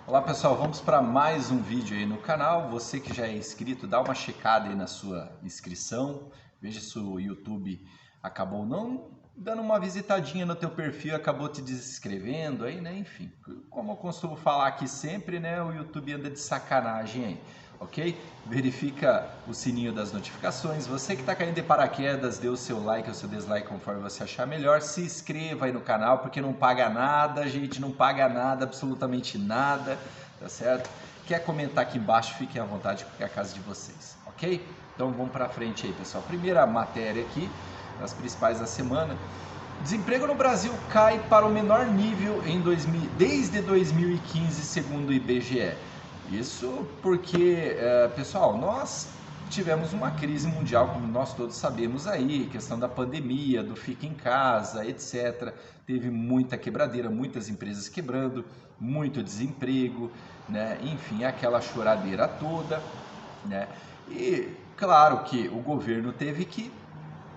Olá pessoal, vamos para mais um vídeo aí no canal. Você que já é inscrito, dá uma checada aí na sua inscrição. Veja se o YouTube acabou não dando uma visitadinha no teu perfil, acabou te desinscrevendo aí, né? Enfim, como eu costumo falar aqui sempre, né? O YouTube anda de sacanagem aí, ok? Verifica o sininho das notificações. Você que está caindo de paraquedas, dê o seu like ou seu dislike conforme você achar melhor. Se inscreva aí no canal, porque não paga nada, gente, não paga nada, absolutamente nada, tá certo? Quer comentar aqui embaixo, fiquem à vontade, porque é a casa de vocês, ok? Então vamos para frente aí, pessoal. Primeira matéria aqui, as principais da semana. Desemprego no Brasil cai para o menor nível desde 2015, segundo o IBGE. Isso porque, pessoal, nós tivemos uma crise mundial, como nós todos sabemos aí, questão da pandemia, do fica em casa, etc. Teve muita quebradeira, muitas empresas quebrando, muito desemprego, né? Enfim, aquela choradeira toda, né? E claro que o governo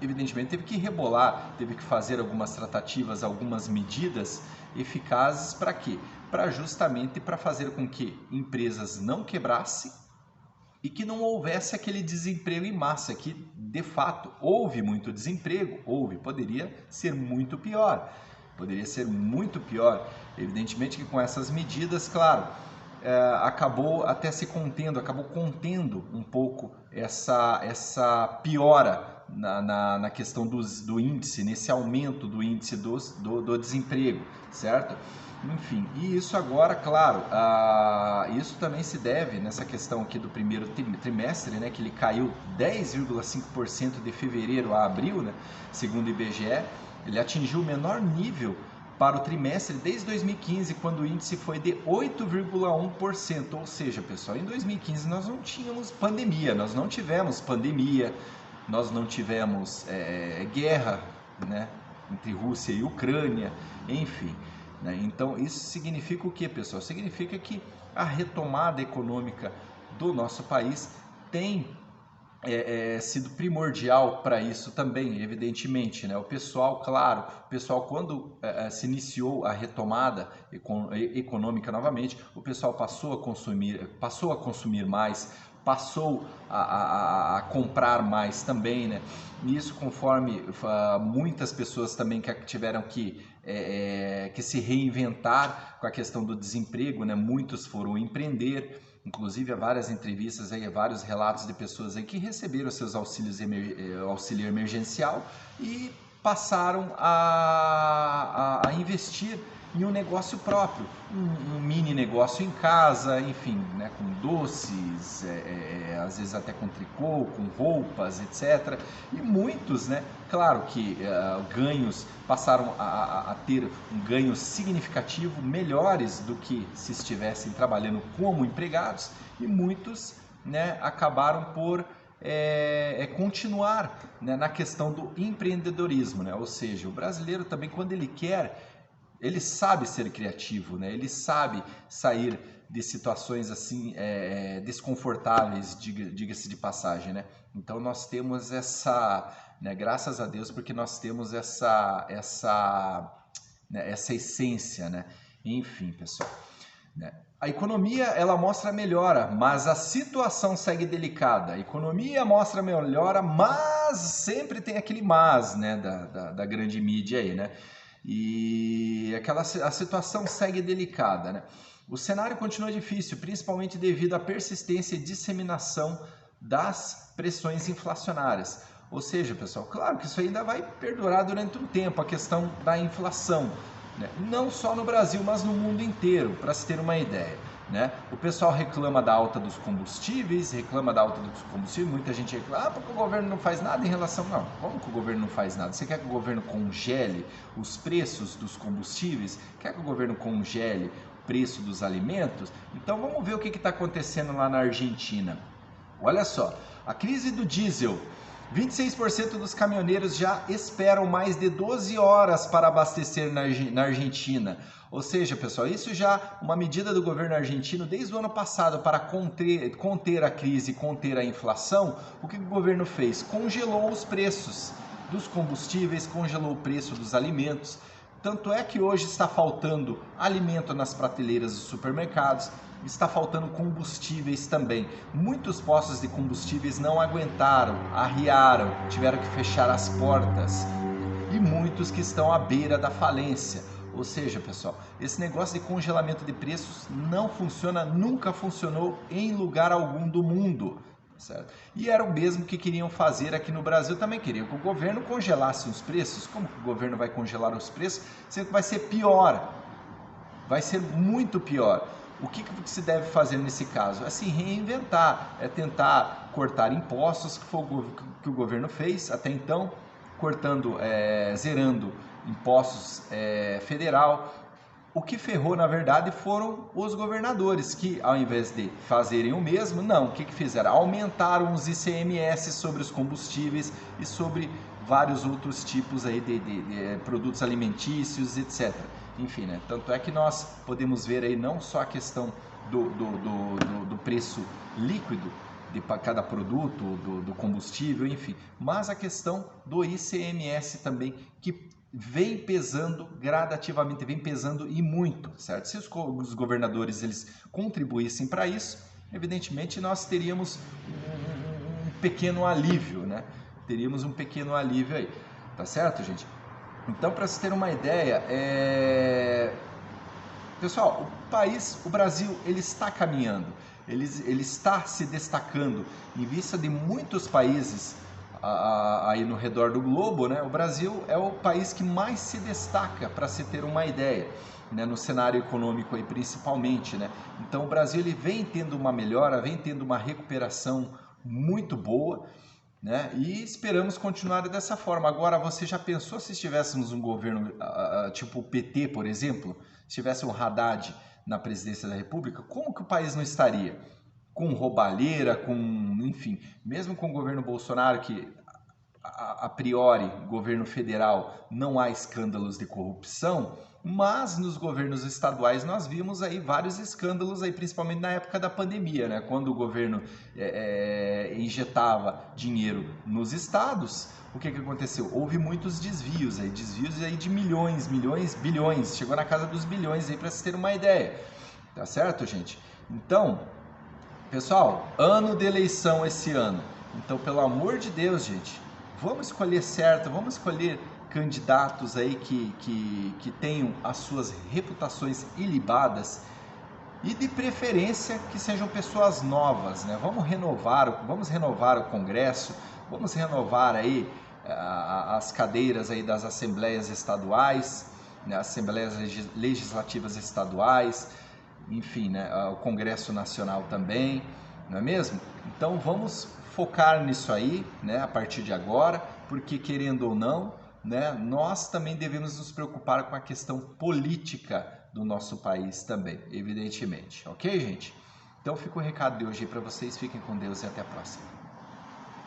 evidentemente teve que rebolar, teve que fazer algumas tratativas, algumas medidas eficazes para quê? Para justamente para fazer com que empresas não quebrassem e que não houvesse aquele desemprego em massa, que de fato houve muito desemprego, poderia ser muito pior, evidentemente que com essas medidas, claro, acabou até acabou contendo um pouco essa piora na questão do índice, nesse aumento do índice do desemprego, certo? Enfim, e isso agora, claro, isso também se deve nessa questão aqui do primeiro trimestre, né, que ele caiu 10,5% de fevereiro a abril, né, segundo o IBGE, ele atingiu o menor nível para o trimestre desde 2015, quando o índice foi de 8,1%, ou seja, pessoal, em 2015 nós não tínhamos pandemia, nós não tivemos guerra, né, entre Rússia e Ucrânia, enfim. Né? Então isso significa o que, pessoal? Significa que a retomada econômica do nosso país tem sido primordial para isso também, evidentemente, né? O pessoal, claro, quando se iniciou a retomada econômica novamente, o pessoal passou a consumir mais, passou a comprar mais também, né? Isso conforme muitas pessoas também que tiveram que se reinventar com a questão do desemprego, né? Muitos foram empreender. Inclusive há várias entrevistas aí, vários relatos de pessoas aí que receberam seus auxílio emergencial e passaram a investir em um negócio próprio, um mini negócio em casa, enfim, né, com doces, às vezes até com tricô, com roupas, etc. E muitos, né, claro que ganhos passaram a ter um ganho significativo, melhores do que se estivessem trabalhando como empregados, e muitos, né, acabaram por continuar, né, na questão do empreendedorismo, né? Ou seja, o brasileiro também, quando ele quer, ele sabe ser criativo, né? Ele sabe sair de situações assim desconfortáveis, diga-se de passagem, né? Então nós temos né, graças a Deus, porque nós temos né, essa essência, né? Enfim, pessoal, né? A economia, ela mostra melhora, mas a situação segue delicada. A economia mostra melhora, mas sempre tem aquele mas, né, da grande mídia aí, né? E a situação segue delicada, né? O cenário continua difícil, principalmente devido à persistência e disseminação das pressões inflacionárias. Ou seja, pessoal, claro que isso ainda vai perdurar durante um tempo, a questão da inflação, né? Não só no Brasil, mas no mundo inteiro, para se ter uma ideia. Né? O pessoal reclama da alta dos combustíveis, muita gente reclama, porque o governo não faz nada em relação... Não, como que o governo não faz nada? Você quer que o governo congele os preços dos combustíveis? Quer que o governo congele o preço dos alimentos? Então vamos ver o que está acontecendo lá na Argentina. Olha só, a crise do diesel. 26% dos caminhoneiros já esperam mais de 12 horas para abastecer na Argentina. Ou seja, pessoal, isso já é uma medida do governo argentino desde o ano passado para conter a crise, conter a inflação. O que o governo fez? Congelou os preços dos combustíveis, congelou o preço dos alimentos. Tanto é que hoje está faltando alimento nas prateleiras dos supermercados, está faltando combustíveis também. Muitos postos de combustíveis não aguentaram, arriaram, tiveram que fechar as portas. E muitos que estão à beira da falência. Ou seja, pessoal, esse negócio de congelamento de preços não funciona, nunca funcionou em lugar algum do mundo. Certo? E era o mesmo que queriam fazer aqui no Brasil também. Queriam que o governo congelasse os preços. Como que o governo vai congelar os preços? Sendo que vai ser pior. Vai ser muito pior. O que se deve fazer nesse caso? É se reinventar, é tentar cortar impostos, que foi o que o governo fez até então, cortando, zerando impostos federal. O que ferrou, na verdade, foram os governadores, que ao invés de fazerem o mesmo, não, o que fizeram? Aumentaram os ICMS sobre os combustíveis e sobre vários outros tipos aí de produtos alimentícios, etc. Enfim, né? Tanto é que nós podemos ver aí não só a questão do preço líquido de cada produto, do combustível, enfim, mas a questão do ICMS também, que vem pesando gradativamente, vem pesando e muito, certo? Se os governadores eles contribuíssem para isso, evidentemente nós teríamos um pequeno alívio, né? Teríamos um pequeno alívio aí, tá certo, gente? Então, para vocês terem uma ideia, pessoal, o Brasil, ele está caminhando, ele está se destacando em vista de muitos países aí no redor do globo, né? O Brasil é o país que mais se destaca, para se ter uma ideia, né? No cenário econômico aí principalmente, né? Então o Brasil ele vem tendo uma melhora, vem tendo uma recuperação muito boa, né? E esperamos continuar dessa forma. Agora, você já pensou se estivéssemos um governo tipo o PT, por exemplo, se tivesse um Haddad na presidência da República, como que o país não estaria? Com roubalheira, enfim, mesmo com o governo Bolsonaro, que a priori, governo federal, não há escândalos de corrupção, mas nos governos estaduais nós vimos aí vários escândalos, aí, principalmente na época da pandemia, né? Quando o governo injetava dinheiro nos estados, o que aconteceu? Houve muitos desvios aí de milhões, bilhões, chegou na casa dos bilhões aí, para vocês terem uma ideia, tá certo, gente? Então, pessoal, ano de eleição esse ano. Então, pelo amor de Deus, gente, vamos escolher certo, vamos escolher candidatos aí que tenham as suas reputações ilibadas e de preferência que sejam pessoas novas, né? Vamos renovar o Congresso, vamos renovar aí as cadeiras aí das assembleias estaduais, né? Assembleias legislativas estaduais, enfim, né? O Congresso Nacional também, não é mesmo? Então vamos focar nisso aí, né? A partir de agora, porque querendo ou não, né? Nós também devemos nos preocupar com a questão política do nosso país também, evidentemente, ok, gente? Então fica o recado de hoje aí para vocês, fiquem com Deus e até a próxima.